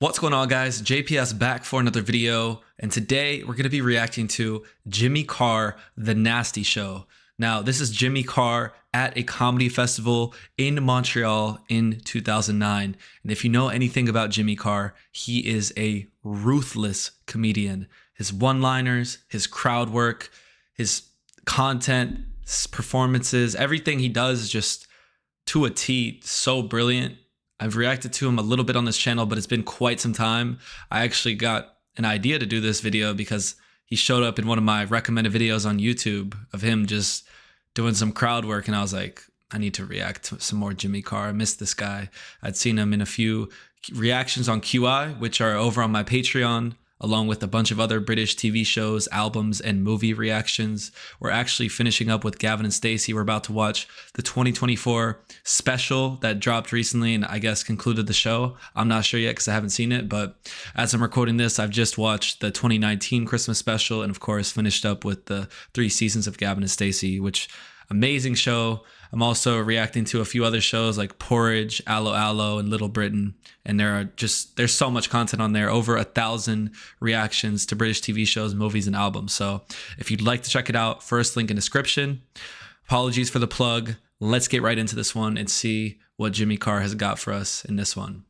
What's going on, guys? JPS back for another video, and today we're going to be reacting to Jimmy Carr, The Nasty Show. Now, this is Jimmy Carr at a comedy festival in Montreal in 2009. And if you know anything about Jimmy Carr, he is a ruthless comedian. His one-liners, his crowd work, his content, his performances, everything he does is just to a T, so brilliant. I've reacted to him a little bit on this channel, but it's been quite some time. I actually got an idea to do this video because he showed up in one of my recommended videos on YouTube of him just doing some crowd work. And I was like, I need to react to some more Jimmy Carr. I missed this guy. I'd seen him in a few reactions on QI, which are over on my Patreon, along with a bunch of other British TV shows, albums, and movie reactions. We're actually finishing up with Gavin and Stacey. We're about to watch the 2024 special that dropped recently and I guess concluded the show. I'm not sure yet because I haven't seen it, but as I'm recording this, I've just watched the 2019 Christmas special and of course finished up with the 3 seasons of Gavin and Stacey, which amazing show. I'm also reacting to a few other shows like Porridge, Allo Allo, and Little Britain. And there's so much content on there, over 1,000 reactions to British TV shows, movies, and albums. So if you'd like to check it out, first link in description. Apologies for the plug. Let's get right into this one and see what Jimmy Carr has got for us in this one.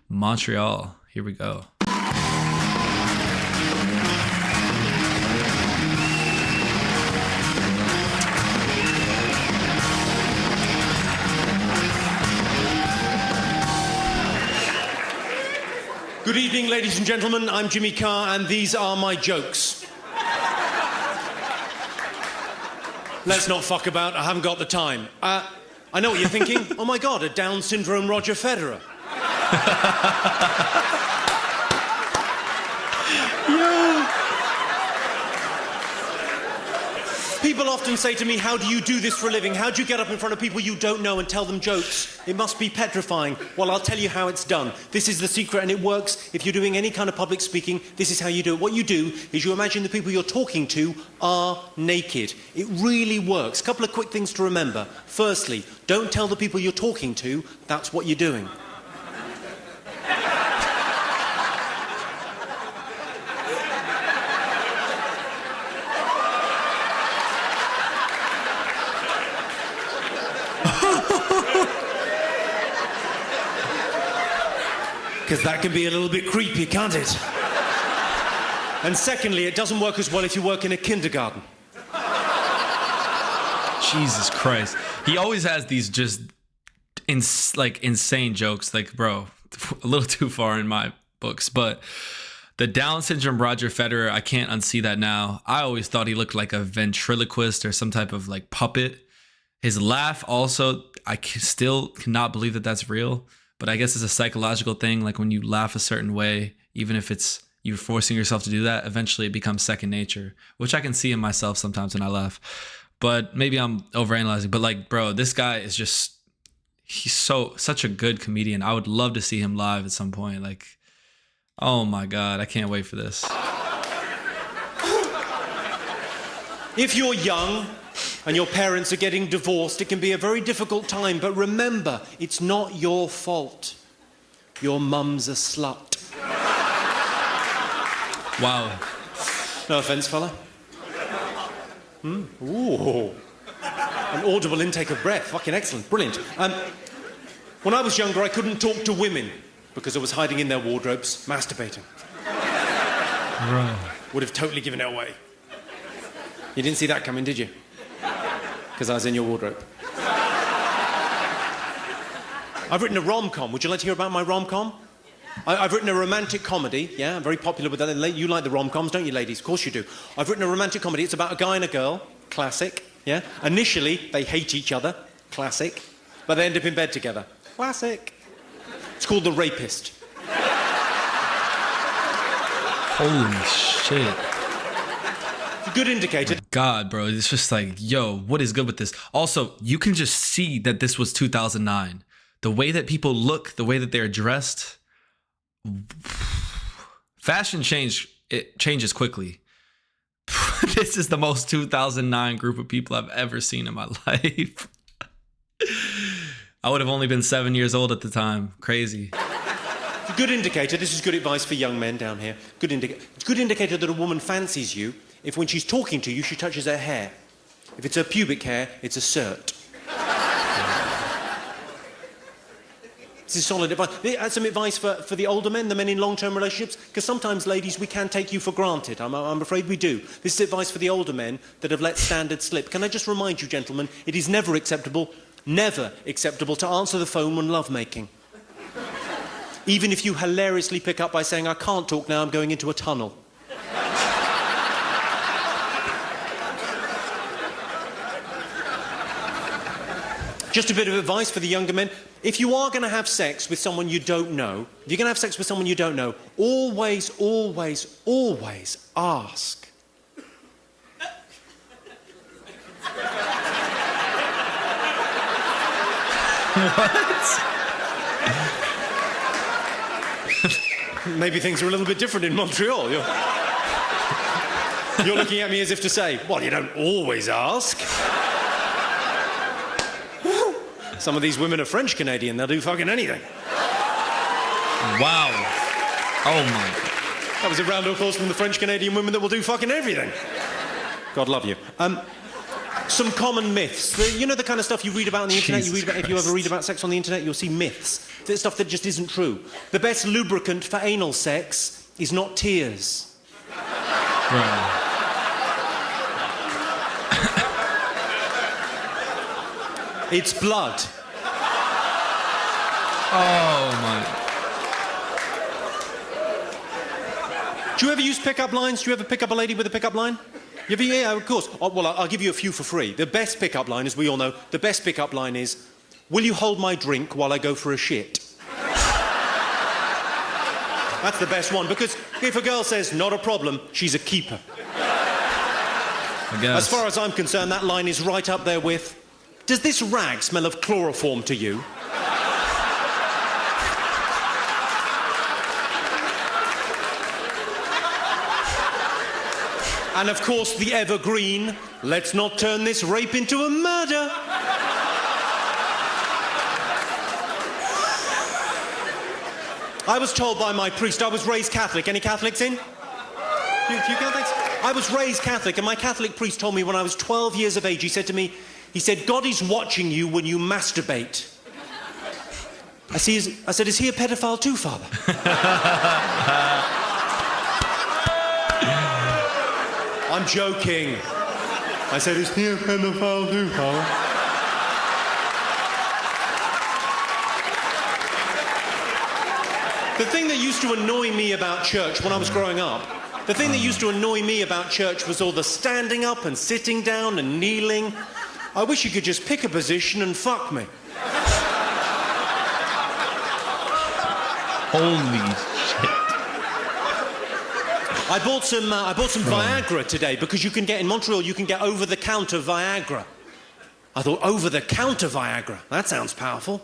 Montreal, here we go. Good evening, ladies and gentlemen. I'm Jimmy Carr, and these are my jokes. Let's not fuck about. I haven't got the time. I know what you're thinking. Oh, my God, a Down syndrome Roger Federer. People often say to me, how do you do this for a living? How do you get up in front of people you don't know and tell them jokes? It must be petrifying. Well, I'll tell you how it's done. This is the secret, and it works. If you're doing any kind of public speaking, this is how you do it. What you do is you imagine the people you're talking to are naked. It really works. A couple of quick things to remember. Firstly, don't tell the people you're talking to that's what you're doing. Because that can be a little bit creepy, can't it? And secondly, it doesn't work as well if you work in a kindergarten. Jesus Christ. He always has these just insane jokes. Like, bro, a little too far in my books. But the Down syndrome Roger Federer, I can't unsee that now. I always thought he looked like a ventriloquist or some type of like puppet. His laugh also, still cannot believe that that's real. But I guess it's a psychological thing. Like when you laugh a certain way, even if it's you're forcing yourself to do that, eventually it becomes second nature, which I can see in myself sometimes when I laugh. But maybe I'm overanalyzing. But like, bro, this guy is he's such a good comedian. I would love to see him live at some point. Like, oh my God, I can't wait for this. If you're young and your parents are getting divorced, it can be a very difficult time, but remember, it's not your fault. Your mum's a slut. Wow. No offense, fella. Ooh. An audible intake of breath. Fucking excellent. Brilliant. When I was younger, I couldn't talk to women because I was hiding in their wardrobes, masturbating. Bro. Would have totally given it away. You didn't see that coming, did you? Because I was in your wardrobe. I've written a rom-com. Would you like to hear about my rom-com? I've written a romantic comedy. Yeah, I'm very popular with that. You like the rom-coms, don't you, ladies? Of course you do. I've written a romantic comedy. It's about a guy and a girl. Classic. Yeah. Initially, they hate each other. Classic. But they end up in bed together. Classic. It's called The Rapist. Holy shit. Good indicator. God, bro, it's just like, yo, what is good with this? Also, you can just see that this was 2009. The way that people look, the way that they're dressed. Fashion changes quickly. This is the most 2009 group of people I've ever seen in my life. I would have only been 7 years old at the time. Crazy. It's a good indicator. This is good advice for young men down here. It's a good indicator that a woman fancies you if when she's talking to you, she touches her hair. If it's her pubic hair, it's a cert. This is solid advice. That's some advice for the older men, the men in long-term relationships, because sometimes, ladies, we can take you for granted. I'm afraid we do. This is advice for the older men that have let standards slip. Can I just remind you, gentlemen, it is never acceptable to answer the phone when lovemaking. Even if you hilariously pick up by saying, I can't talk now, I'm going into a tunnel. Just a bit of advice for the younger men. If you are going to have sex with someone you don't know, if you're going to have sex with someone you don't know, always, always, always ask. What? Maybe things are a little bit different in Montreal. You're looking at me as if to say, well, you don't always ask. Some of these women are French-Canadian. They'll do fucking anything. Wow. Oh, my. That was a round of applause from the French-Canadian women that will do fucking everything. God love you. Some common myths. You know the kind of stuff you read about on the internet? If you ever read about sex on the internet, you'll see myths. There's stuff that just isn't true. The best lubricant for anal sex is not tears. Right. It's blood. Oh, my. Do you ever use pickup lines? Do you ever pick up a lady with a pickup line? Yeah, of course. Well, I'll give you a few for free. The best pickup line, as we all know, the best pickup line is, will you hold my drink while I go for a shit? That's the best one, because if a girl says, not a problem, she's a keeper. I guess. As far as I'm concerned, that line is right up there with, does this rag smell of chloroform to you? And of course, the evergreen, let's not turn this rape into a murder. I was told by my priest, I was raised Catholic. Any Catholics in? Few Catholics? I was raised Catholic, and my Catholic priest told me when I was 12 years of age, he said to me, God is watching you when you masturbate. I said, is he a pedophile too, Father? I'm joking. I said, is he a pedophile too, Father? The thing that used to annoy me about church when I was growing up, the thing that used to annoy me about church was all the standing up and sitting down and kneeling. I wish you could just pick a position and fuck me. Holy shit. I bought some Viagra today because you can get, in Montreal, you can get over-the-counter Viagra. I thought, over-the-counter Viagra? That sounds powerful.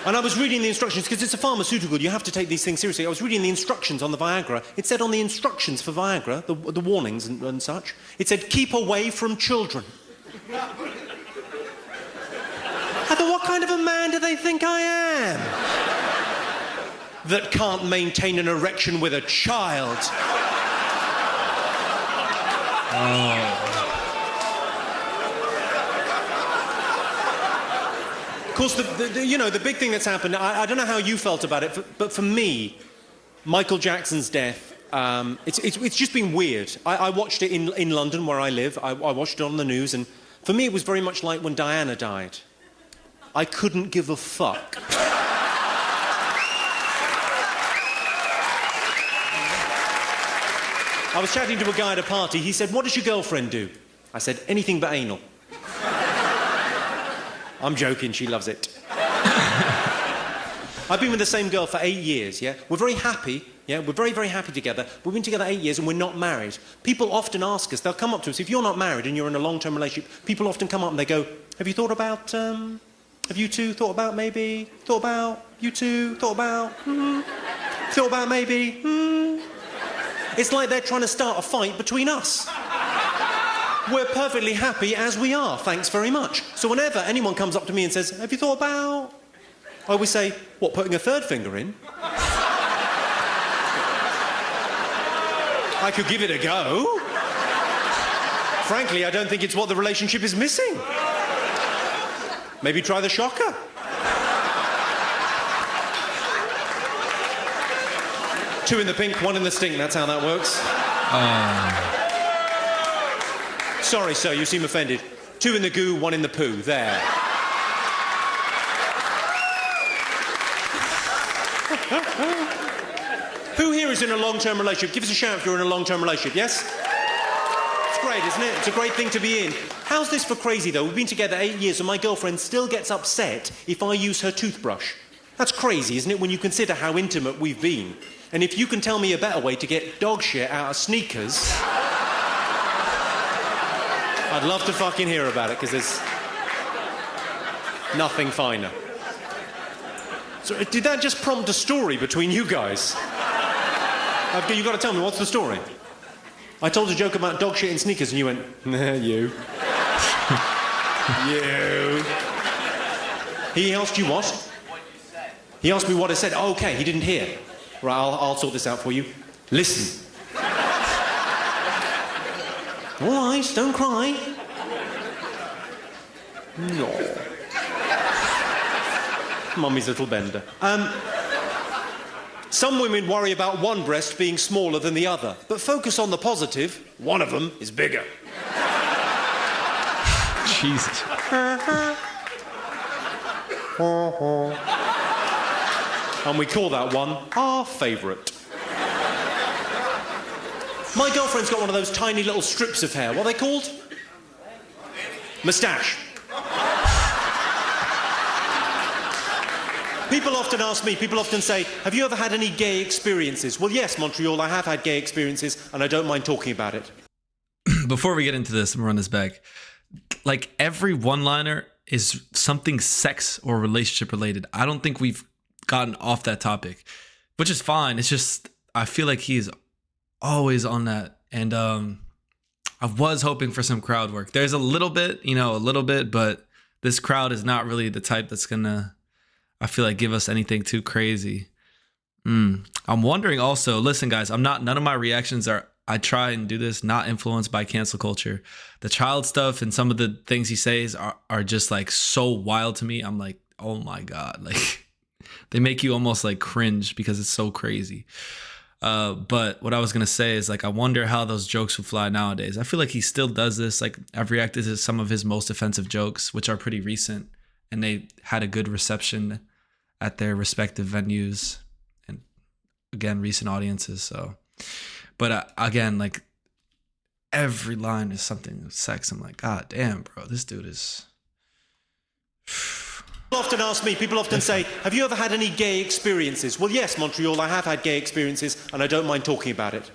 And I was reading the instructions, because it's a pharmaceutical, you have to take these things seriously. I was reading the instructions on the Viagra. It said on the instructions for Viagra, the warnings and such, it said, keep away from children. I thought, what kind of a man do they think I am? That can't maintain an erection with a child. Oh. Of course, the big thing that's happened, I don't know how you felt about it, but for me, Michael Jackson's death, it's just been weird. I watched it in London, where I live. I watched it on the news, and for me, it was very much like when Diana died. I couldn't give a fuck. I was chatting to a guy at a party. He said, what does your girlfriend do? I said, anything but anal. I'm joking, she loves it. I've been with the same girl for 8 years, yeah? We're very happy, yeah? We're very, very happy together. We've been together 8 years and we're not married. People often ask us, they'll come up to us, if you're not married and you're in a long-term relationship, people often come up and they go, have you thought about, have you two thought about maybe, thought about, you two, thought about, thought about maybe, It's like they're trying to start a fight between us. We're perfectly happy as we are, thanks very much. So whenever anyone comes up to me and says, have you thought about... I always say, what, putting a third finger in? I could give it a go. Frankly, I don't think it's what the relationship is missing. Maybe try the shocker. Two in the pink, one in the stink, that's how that works. Sorry, sir, you seem offended. Two in the goo, one in the poo. There. Who here is in a long-term relationship? Give us a shout if you're in a long-term relationship, yes? It's great, isn't it? It's a great thing to be in. How's this for crazy, though? We've been together 8 years and my girlfriend still gets upset if I use her toothbrush. That's crazy, isn't it, when you consider how intimate we've been? And if you can tell me a better way to get dog shit out of sneakers... I'd love to fucking hear about it, because there's nothing finer. So, did that just prompt a story between you guys? You've got to tell me, what's the story? I told a joke about dog shit in sneakers, and you went, nah, you. You. He asked you what? What you said. He asked me what I said. Oh, OK, he didn't hear. Right, I'll sort this out for you. Listen. All right, don't cry. No. Mummy's little bender. Some women worry about one breast being smaller than the other, but focus on the positive. One of them is bigger. Jesus. And we call that one our favourite. My girlfriend's got one of those tiny little strips of hair. What are they called? Moustache. People often ask me, people often say, have you ever had any gay experiences? Well, yes, Montreal, I have had gay experiences, and I don't mind talking about it. Before we get into this, I'm gonna run this back. Like, every one-liner is something sex or relationship related. I don't think we've gotten off that topic, which is fine. It's just, I feel like he is always on that. And I was hoping for some crowd work. There's a little bit, but this crowd is not really the type that's gonna, I feel like, give us anything too crazy. I'm wondering also, listen guys, none of my reactions are, I try and do this, not influenced by cancel culture. The child stuff and some of the things he says are just like so wild to me. I'm like, oh my God, like they make you almost like cringe because it's so crazy. But what I was going to say is, like, I wonder how those jokes would fly nowadays. I feel like he still does this. Like, I've reacted to some of his most offensive jokes, which are pretty recent, and they had a good reception at their respective venues and, again, recent audiences. So, but again, like, every line is something with sex. I'm like, God damn, bro, this dude is... People often say, have you ever had any gay experiences? Well, yes, Montreal, I have had gay experiences, and I don't mind talking about it.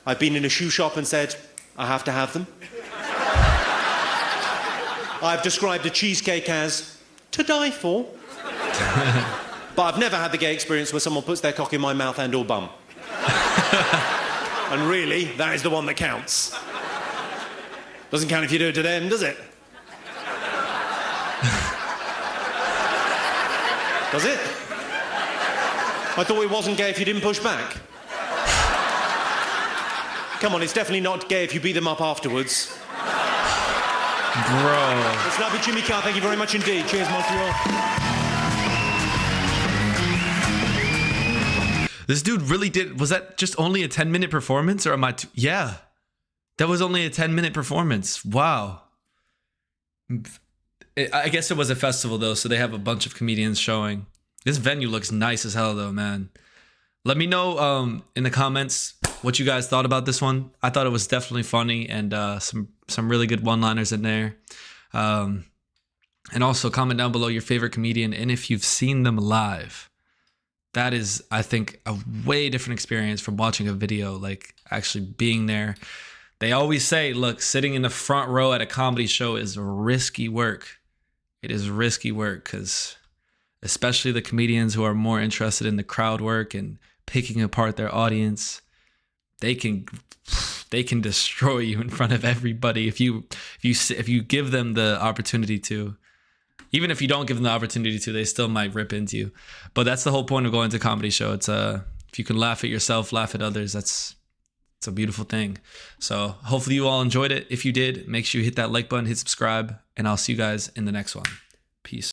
I've been in a shoe shop and said, I have to have them. I've described a cheesecake as to die for. But I've never had the gay experience where someone puts their cock in my mouth and or bum. And really, that is the one that counts. Doesn't count if you do it to them, does it? Does it? I thought it wasn't gay if you didn't push back. Come on, it's definitely not gay if you beat them up afterwards. Bro. It's lovely, Jimmy Carr. Thank you very much indeed. Cheers, Montreal. This dude really did... Was that just only a 10-minute performance? Or am I... Yeah. That was only a 10-minute performance. Wow. I guess it was a festival, though, so they have a bunch of comedians showing. This venue looks nice as hell, though, man. Let me know in the comments what you guys thought about this one. I thought it was definitely funny and some really good one-liners in there. And also comment down below your favorite comedian and if you've seen them live. That is, I think, a way different experience from watching a video, like actually being there. They always say, look, sitting in the front row at a comedy show is risky work. It is risky work because especially the comedians who are more interested in the crowd work and picking apart their audience, they can they can destroy you in front of everybody if you give them the opportunity to. Even if you don't give them the opportunity to, they still might rip into you. But that's the whole point of going to a comedy show. It's if you can laugh at yourself, laugh at others, it's a beautiful thing. So hopefully you all enjoyed it. If you did, make sure you hit that like button, hit subscribe, and I'll see you guys in the next one. Peace.